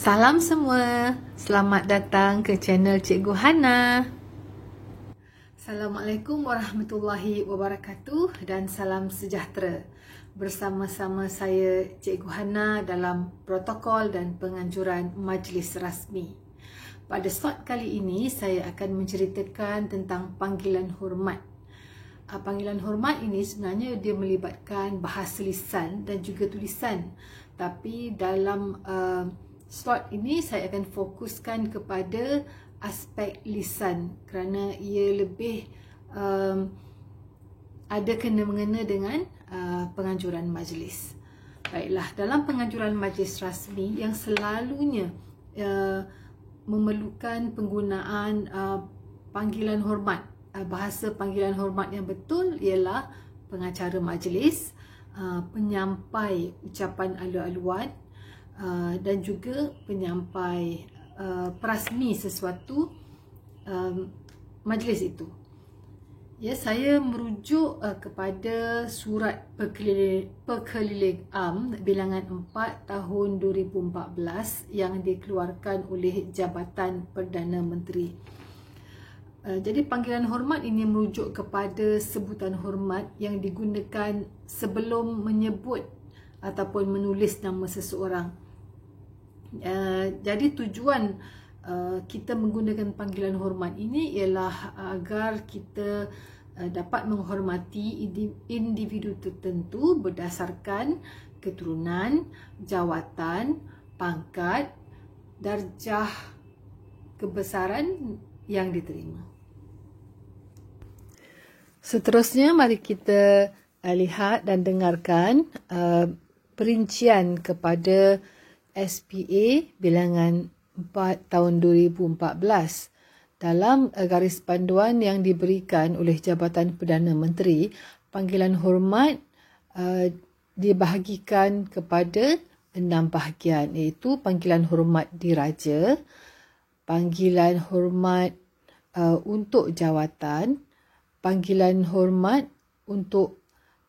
Salam semua, selamat datang ke channel Cikgu Hana. Assalamualaikum warahmatullahi wabarakatuh dan salam sejahtera. Bersama-sama saya Cikgu Hana dalam protokol dan penganjuran majlis rasmi. Pada slot kali ini saya akan menceritakan tentang panggilan hormat. Panggilan hormat ini sebenarnya dia melibatkan bahasa lisan dan juga tulisan. Tapi dalam slot ini saya akan fokuskan kepada aspek lisan kerana ia lebih ada kena-mengena dengan penganjuran majlis. Baiklah, dalam penganjuran majlis rasmi yang selalunya memerlukan penggunaan panggilan hormat. Bahasa panggilan hormat yang betul ialah pengacara majlis, penyampai ucapan alu-aluan, dan juga penyampai perasmi sesuatu majlis itu. Ya, saya merujuk kepada surat Perkeliling Am bilangan 4 tahun 2014 yang dikeluarkan oleh Jabatan Perdana Menteri. Jadi panggilan hormat ini merujuk kepada sebutan hormat yang digunakan sebelum menyebut ataupun menulis nama seseorang. Jadi tujuan kita menggunakan panggilan hormat ini ialah agar kita dapat menghormati individu tertentu berdasarkan keturunan, jawatan, pangkat, darjah kebesaran yang diterima. Seterusnya mari kita lihat dan dengarkan perincian kepada SPA bilangan 4 tahun 2014. Dalam garis panduan yang diberikan oleh Jabatan Perdana Menteri, panggilan hormat dibahagikan kepada 6 bahagian, iaitu panggilan hormat diraja, panggilan hormat untuk jawatan, panggilan hormat untuk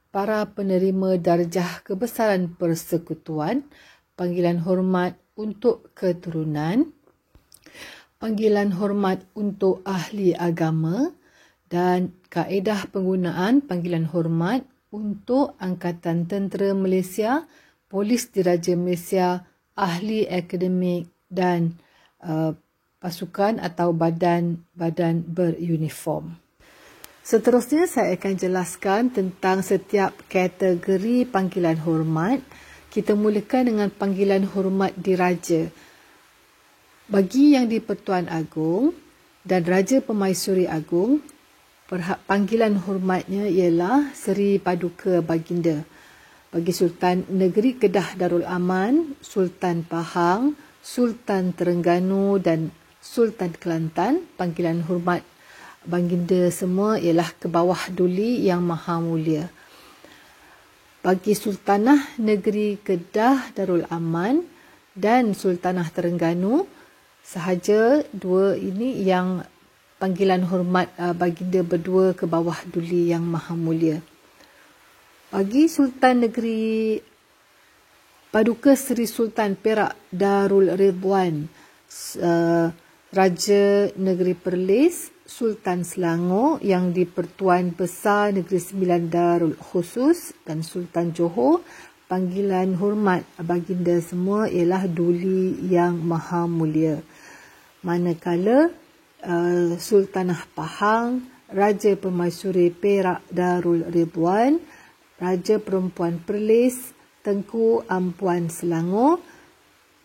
para penerima darjah kebesaran persekutuan, panggilan hormat untuk keturunan, panggilan hormat untuk ahli agama, dan kaedah penggunaan panggilan hormat untuk Angkatan Tentera Malaysia, Polis Diraja Malaysia, ahli akademik dan pasukan atau badan-badan beruniform. Seterusnya saya akan jelaskan tentang setiap kategori panggilan hormat. Kita mulakan dengan panggilan hormat diraja. Bagi yang di-Pertuan Agong dan Raja Permaisuri Agong, panggilan hormatnya ialah Seri Paduka Baginda. Bagi Sultan Negeri Kedah Darul Aman, Sultan Pahang, Sultan Terengganu dan Sultan Kelantan, panggilan hormat Baginda semua ialah ke bawah Duli Yang Maha Mulia. Bagi Sultanah Negeri Kedah Darul Aman dan Sultanah Terengganu, sahaja dua ini yang panggilan hormat Baginda berdua ke bawah Duli Yang Maha Mulia. Bagi Sultan Negeri Paduka Seri Sultan Perak Darul Ridwan, Raja Negeri Perlis, Sultan Selangor yang di-Pertuan Besar Negeri Sembilan Darul Khusus dan Sultan Johor, panggilan hormat baginda semua ialah Duli Yang Maha Mulia. Manakala Sultanah Pahang, Raja Permaisuri Perak Darul Ridwan, Raja Perempuan Perlis, Tengku Ampuan Selangor,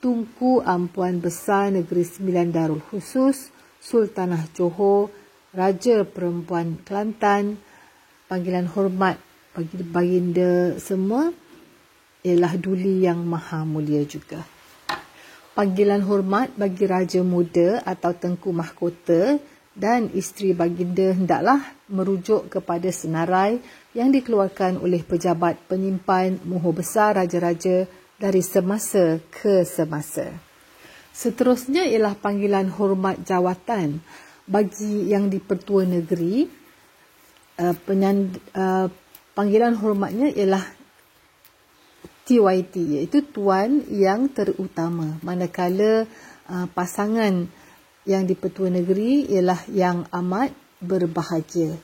Tunku Ampuan Besar Negeri Sembilan Darul Khusus, Sultanah Johor, Raja Perempuan Kelantan, panggilan hormat bagi baginda semua ialah Duli Yang Maha Mulia juga. Panggilan hormat bagi Raja Muda atau Tengku Mahkota dan isteri baginda hendaklah merujuk kepada senarai yang dikeluarkan oleh pejabat penyimpan mohon besar raja-raja dari semasa ke semasa. Seterusnya ialah panggilan hormat jawatan. Bagi yang di-Pertua Negeri, panggilan hormatnya ialah TYT, iaitu Tuan Yang Terutama. Manakala pasangan yang di-Pertua Negeri ialah Yang Amat Berbahagia.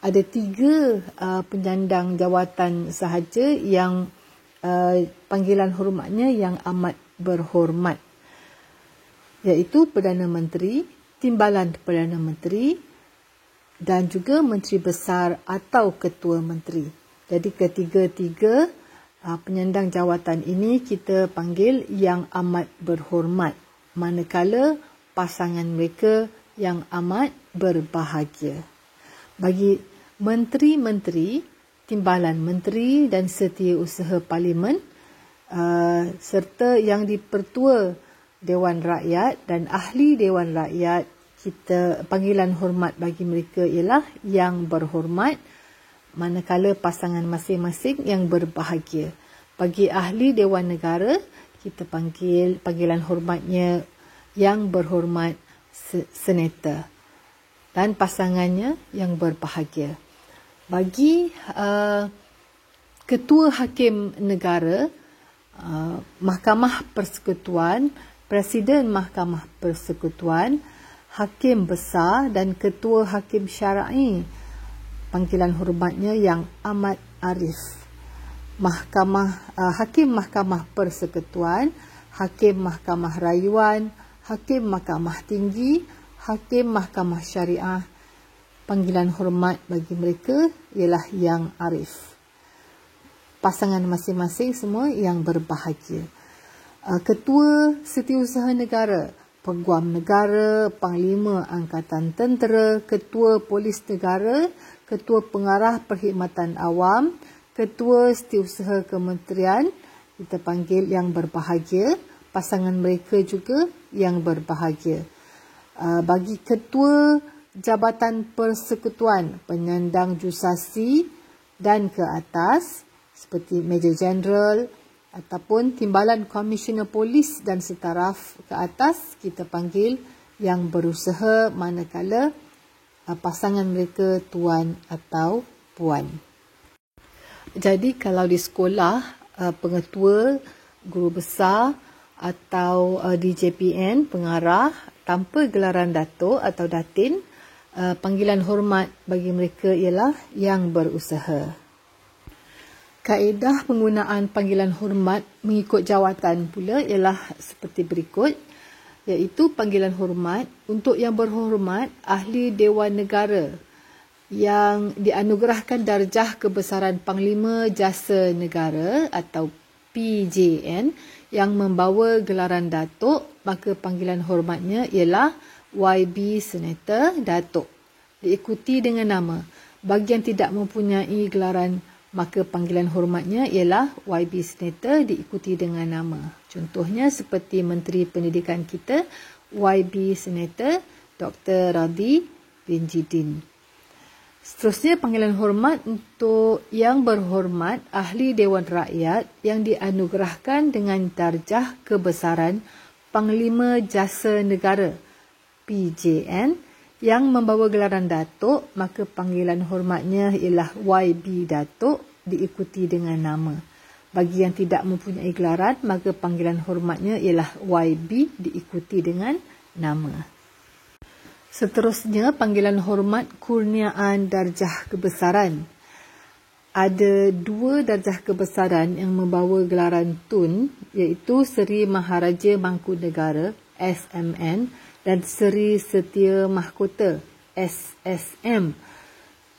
Ada 3 penyandang jawatan sahaja yang panggilan hormatnya Yang Amat Berhormat, iaitu Perdana Menteri, Timbalan Perdana Menteri dan juga Menteri Besar atau Ketua Menteri. Jadi ketiga-tiga penyandang jawatan ini kita panggil Yang Amat Berhormat, manakala pasangan mereka Yang Amat Berbahagia. Bagi menteri-menteri, timbalan menteri dan setiausaha parlimen serta yang di-Pertua Dewan Rakyat dan ahli Dewan Rakyat, kita panggilan hormat bagi mereka ialah Yang Berhormat, manakala pasangan masing-masing yang berbahagia. Bagi ahli Dewan Negara, kita panggil panggilan hormatnya Yang Berhormat Senator dan pasangannya yang berbahagia. Bagi Ketua Hakim Negara, Mahkamah Persekutuan, Presiden Mahkamah Persekutuan, Hakim Besar dan Ketua Hakim Syar'i, panggilan hormatnya Yang Amat Arif. Hakim Mahkamah Persekutuan, Hakim Mahkamah Rayuan, Hakim Mahkamah Tinggi, Hakim Mahkamah Syariah, panggilan hormat bagi mereka ialah Yang Arif. Pasangan masing-masing semua yang berbahagia. Ketua Setiausaha Negara, Peguam Negara, Panglima Angkatan Tentera, Ketua Polis Negara, Ketua Pengarah Perkhidmatan Awam, Ketua Setiausaha Kementerian, kita panggil Yang Berbahagia. Pasangan mereka juga yang berbahagia. Bagi Ketua Jabatan Persekutuan, penyandang jusasi dan ke atas seperti Major General ataupun Timbalan Komisioner Polis dan setaraf ke atas, kita panggil Yang Berusaha, manakala pasangan mereka tuan atau puan. Jadi kalau di sekolah, pengetua, guru besar atau DJPN, pengarah tanpa gelaran Dato' atau Datin, panggilan hormat bagi mereka ialah Yang Berusaha. Kaedah penggunaan panggilan hormat mengikut jawatan pula ialah seperti berikut, iaitu panggilan hormat untuk Yang Berhormat Ahli Dewan Negara yang dianugerahkan darjah kebesaran Panglima Jasa Negara atau PJN yang membawa gelaran Datuk, maka panggilan hormatnya ialah YB Senator Datuk, diikuti dengan nama. Bagi yang tidak mempunyai gelaran, maka panggilan hormatnya ialah YB Senator diikuti dengan nama. Contohnya seperti Menteri Pendidikan kita, YB Senator Dr. Radhi bin Jidin. Seterusnya, panggilan hormat untuk Yang Berhormat Ahli Dewan Rakyat yang dianugerahkan dengan darjah kebesaran Panglima Jasa Negara PJN yang membawa gelaran Datuk, maka panggilan hormatnya ialah YB Datuk diikuti dengan nama. Bagi yang tidak mempunyai gelaran, maka panggilan hormatnya ialah YB diikuti dengan nama. Seterusnya, panggilan hormat kurniaan darjah kebesaran. Ada 2 darjah kebesaran yang membawa gelaran Tun, iaitu Seri Maharaja Mangkunegara SMN dan Seri Setia Mahkota SSM.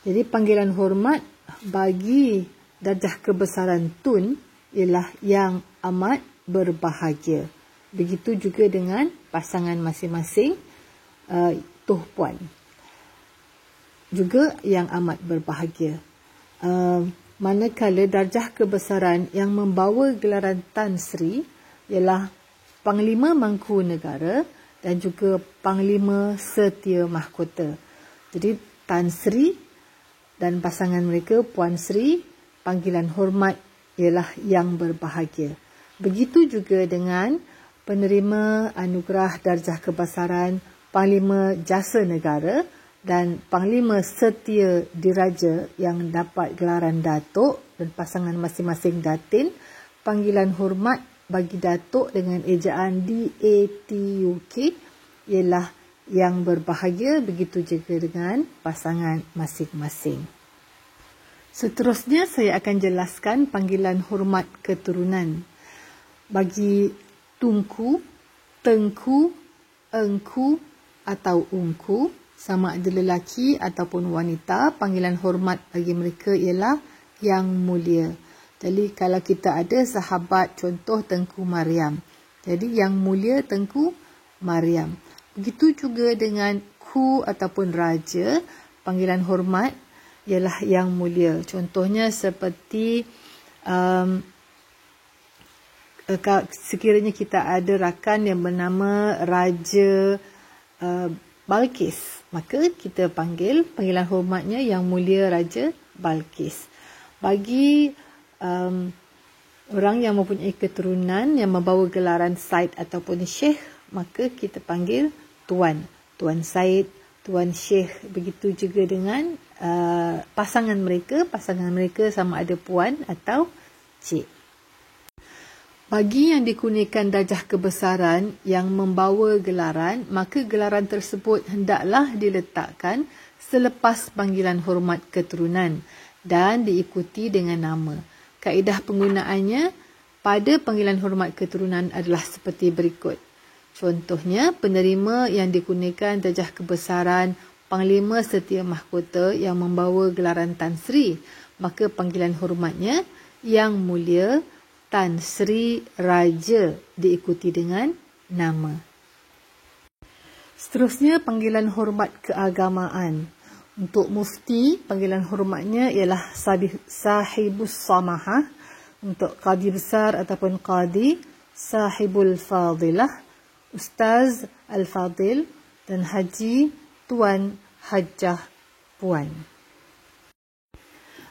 Jadi panggilan hormat bagi darjah kebesaran Tun ialah Yang Amat Berbahagia. Begitu juga dengan pasangan masing-masing, Tuh Puan juga Yang Amat Berbahagia. Manakala darjah kebesaran yang membawa gelaran Tan Sri ialah Panglima Mangkunegara dan juga Panglima Setia Mahkota. Jadi Tan Sri dan pasangan mereka Puan Sri, panggilan hormat ialah Yang Berbahagia. Begitu juga dengan penerima anugerah darjah kebesaran Panglima Jasa Negara dan Panglima Setia Diraja yang dapat gelaran Datuk dan pasangan masing-masing Datin, panggilan hormat bagi datuk dengan ejaan DATUK ialah yang berbahagia, begitu juga dengan pasangan masing-masing. Seterusnya saya akan jelaskan panggilan hormat keturunan. Bagi Tunku, Tengku, Engku atau Ungku, sama ada lelaki ataupun wanita, panggilan hormat bagi mereka ialah Yang Mulia. Jadi kalau kita ada sahabat contoh Tengku Maryam, jadi Yang Mulia Tengku Maryam. Begitu juga dengan Ku ataupun Raja, panggilan hormat ialah Yang Mulia. Contohnya seperti sekiranya kita ada rakan yang bernama Raja Balkis, maka kita panggil panggilan hormatnya Yang Mulia Raja Balkis. Bagi orang yang mempunyai keturunan yang membawa gelaran Said ataupun Syekh, maka kita panggil Tuan, Tuan Said, Tuan Syekh. Begitu juga dengan pasangan mereka sama ada Puan atau Cik. Bagi yang dikurniakan darjah kebesaran yang membawa gelaran, maka gelaran tersebut hendaklah diletakkan selepas panggilan hormat keturunan dan diikuti dengan nama. Kaedah penggunaannya pada panggilan hormat keturunan adalah seperti berikut. Contohnya, penerima yang dikurniakan darjah kebesaran Panglima Setia Mahkota yang membawa gelaran Tan Sri, maka panggilan hormatnya Yang Mulia Tan Sri Raja diikuti dengan nama. Seterusnya, panggilan hormat keagamaan. Untuk mufti, panggilan hormatnya ialah Sahibus Samahah. Untuk qadi besar ataupun qadi, Sahibul Fadilah, Ustaz Al-Fadil, dan haji, Tuan Hajjah Puan.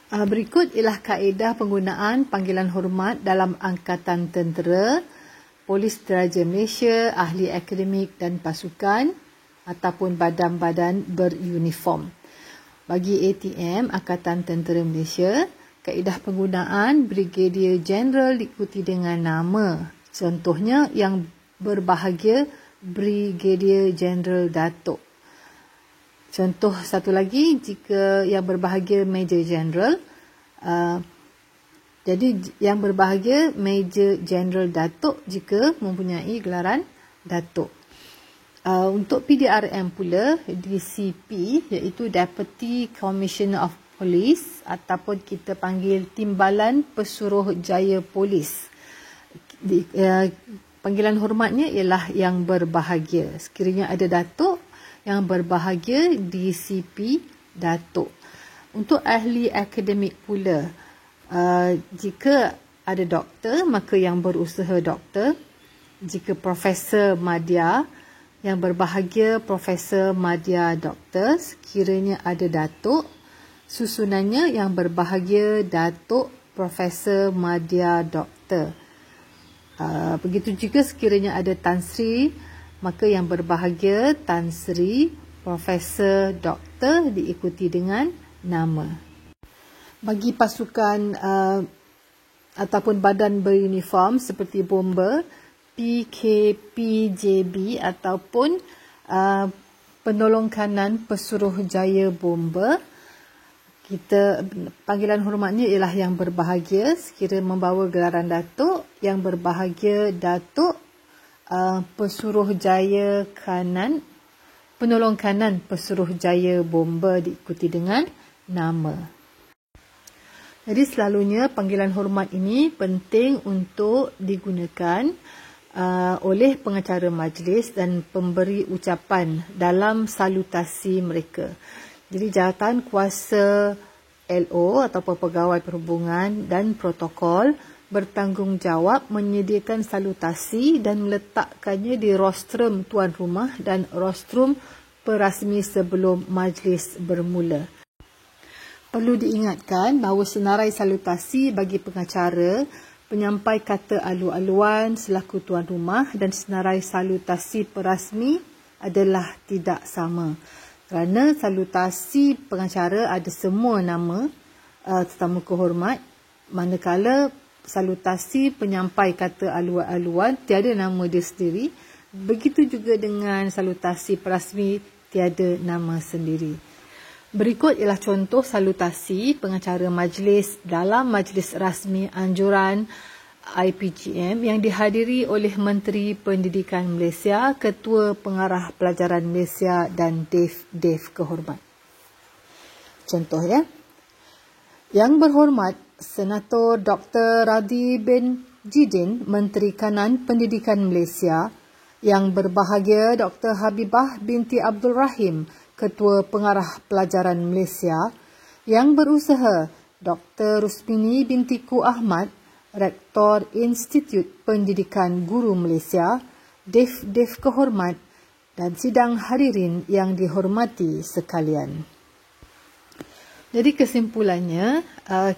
Berikut ialah kaedah penggunaan panggilan hormat dalam Angkatan Tentera, Polis Diraja Malaysia, ahli akademik dan pasukan ataupun badan-badan beruniform. Bagi ATM, Angkatan Tentera Malaysia, kaedah penggunaan Brigadier General diikuti dengan nama. Contohnya, yang berbahagia Brigadier General Datuk. Contoh satu lagi, jika yang berbahagia Major General, jadi yang berbahagia Major General Datuk jika mempunyai gelaran Datuk. Untuk PDRM pula, DCP, iaitu Deputy Commissioner of Police ataupun kita panggil Timbalan Pesuruhjaya Polis. Panggilan hormatnya ialah Yang Berbahagia. Sekiranya ada Datuk, Yang Berbahagia DCP Datuk. Untuk ahli akademik pula, jika ada doktor, maka Yang Berusaha Doktor. Jika Profesor Madya, Yang Berbahagia Profesor Madya Doktor. Sekiranya ada Datuk, susunannya Yang Berbahagia Datuk Profesor Madya Doktor. Begitu juga sekiranya ada Tan Sri, maka Yang Berbahagia Tan Sri Profesor Doktor diikuti dengan nama. Bagi pasukan ataupun badan beruniform seperti bomber, PKPJB ataupun penolong kanan Pesuruhjaya Bomber, kita panggilan hormatnya ialah Yang Berbahagia sekiranya membawa gelaran Datuk, Yang Berbahagia Datuk Pesuruhjaya Kanan, penolong kanan Pesuruhjaya Bomber diikuti dengan nama. Jadi selalunya panggilan hormat ini penting untuk digunakan oleh pengacara majlis dan pemberi ucapan dalam salutasi mereka. Jadi jawatan kuasa LO atau pegawai perhubungan dan protokol bertanggungjawab menyediakan salutasi dan meletakkannya di rostrum tuan rumah dan rostrum perasmi sebelum majlis bermula. Perlu diingatkan bahawa senarai salutasi bagi pengacara, penyampai kata alu-aluan selaku tuan rumah dan senarai salutasi perasmi adalah tidak sama. Kerana salutasi pengacara ada semua nama tetamu kehormat, manakala salutasi penyampai kata aluan-aluan tiada nama dia sendiri. Begitu juga dengan salutasi perasmi tiada nama sendiri. Berikut ialah contoh salutasi pengacara majlis dalam majlis rasmi anjuran IPGM yang dihadiri oleh Menteri Pendidikan Malaysia, Ketua Pengarah Pelajaran Malaysia dan Dev kehormat. Contoh ya. Yang berhormat Senator Dr. Radhi bin Jidin, Menteri Kanan Pendidikan Malaysia. Yang berbahagia Dr. Habibah binti Abdul Rahim, Ketua Pengarah Pelajaran Malaysia. Yang berusaha Dr. Rusmini binti Ku Ahmad, Rektor Institut Pendidikan Guru Malaysia, Dev kehormat dan sidang hadirin yang dihormati sekalian. Jadi kesimpulannya,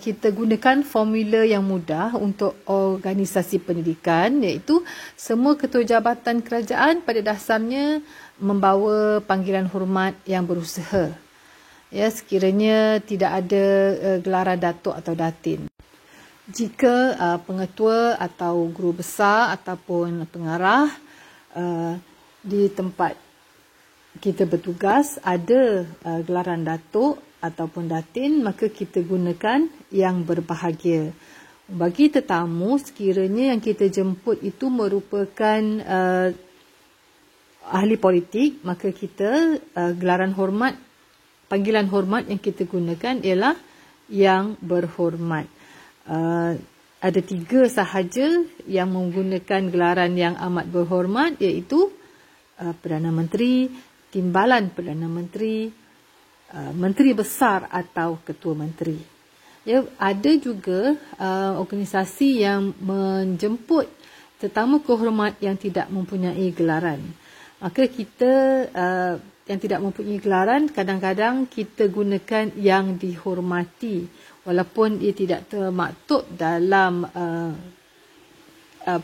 kita gunakan formula yang mudah untuk organisasi pendidikan, iaitu semua ketua jabatan kerajaan pada dasarnya membawa panggilan hormat yang berusaha. Ya, sekiranya tidak ada gelaran datuk atau datin. Jika pengetua atau guru besar ataupun pengarah di tempat kita bertugas ada gelaran datuk ataupun datin, maka kita gunakan yang berbahagia. Bagi tetamu, sekiranya yang kita jemput itu merupakan ahli politik, maka kita gelaran hormat, panggilan hormat yang kita gunakan ialah yang berhormat. Ada 3 sahaja yang menggunakan gelaran yang amat berhormat, iaitu Perdana Menteri, Timbalan Perdana Menteri, Menteri Besar atau Ketua Menteri. Ya, ada juga organisasi yang menjemput tetamu kehormat yang tidak mempunyai gelaran. Maka kita yang tidak mempunyai gelaran, kadang-kadang kita gunakan yang dihormati walaupun ia tidak termaktub dalam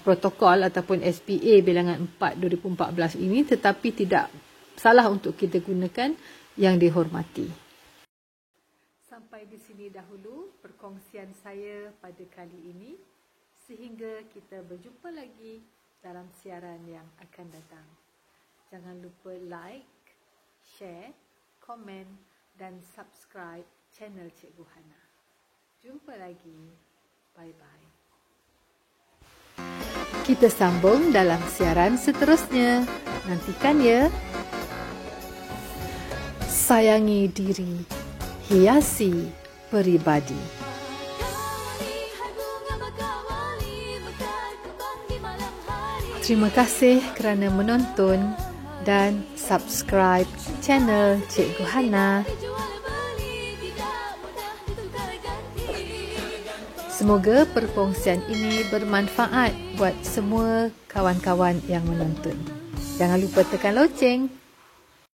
protokol ataupun SPA bilangan 4 2014 ini, tetapi tidak salah untuk kita gunakan yang dihormati. Sampai di sini dahulu perkongsian saya pada kali ini, sehingga kita berjumpa lagi dalam siaran yang akan datang. Jangan lupa like, share, komen dan subscribe channel Cikgu Hana. Jumpa lagi. Bye-bye. Kita sambung dalam siaran seterusnya. Nantikan ya. Sayangi diri, hiasi peribadi. Terima kasih kerana menonton dan subscribe channel Cikgu Hana. Semoga perkongsian ini bermanfaat buat semua kawan-kawan yang menonton. Jangan lupa tekan loceng.